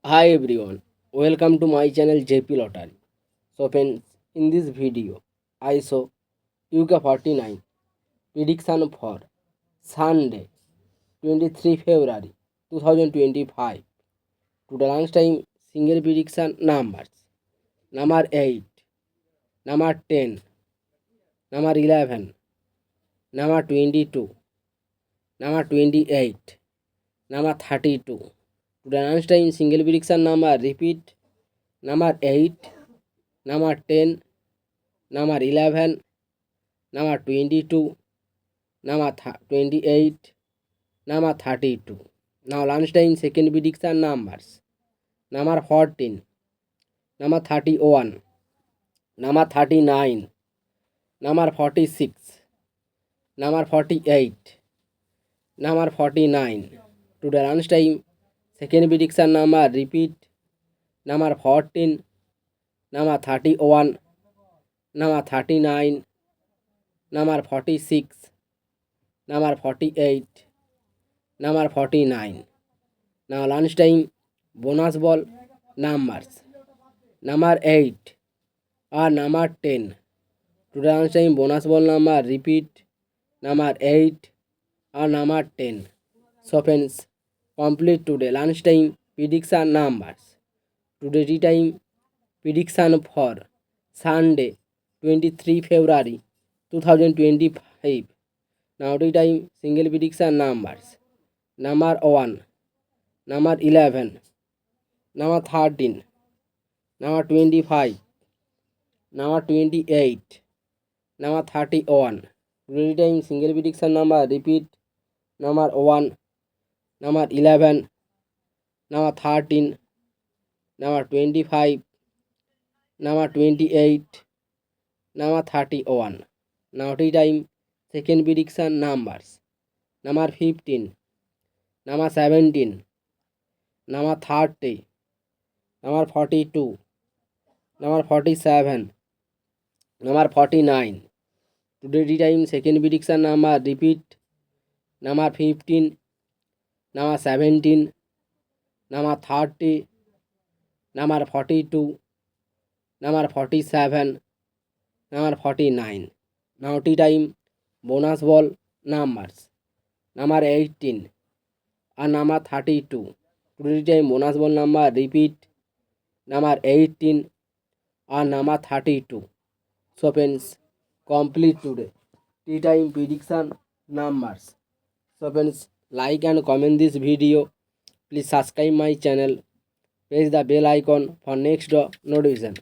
Hi everyone, welcome to my channel JP Lottery. So friends, in this video, I saw UK 49 prediction for Sunday 23 February 2025. To the lunchtime single prediction numbers number 8, number 10, number 11, number 22, number 28, number 32. To the lunchtime single prediction number repeat number 8, number 10, number 11, number 22, number 28, number 32. Now lunchtime second prediction numbers number 14, number 31, number 39, number 46, number 48, number 49. To the lunchtime second prediction number repeat number 14, number 31, number 39, number 46, number 48, number 49. Now lunchtime bonus ball numbers number 8 or number 10. To the lunchtime bonus ball number repeat number 8 or number 10. So friends, complete today lunchtime prediction numbers. Today tea time prediction for Sunday 23 February 2025. Now tea time single prediction numbers number 1, number 11, number 13, number 25, number 28, number 31. Today time single prediction number repeat number 1, number 11, number 13, number 25, number 28, number 31. Now time second prediction numbers number 15, number 17, number 30, number 42, number 47, number 49. Today time second prediction number repeat number 15, number 17, number 30, number 42, number 47, number 49. Now time bonus ball numbers number 18 and number 32. Today time bonus ball number repeat number 18 and number 32. So friends, complete today tea time prediction numbers. So friends, like and comment this video. Please subscribe my channel. Press the bell icon for next notification.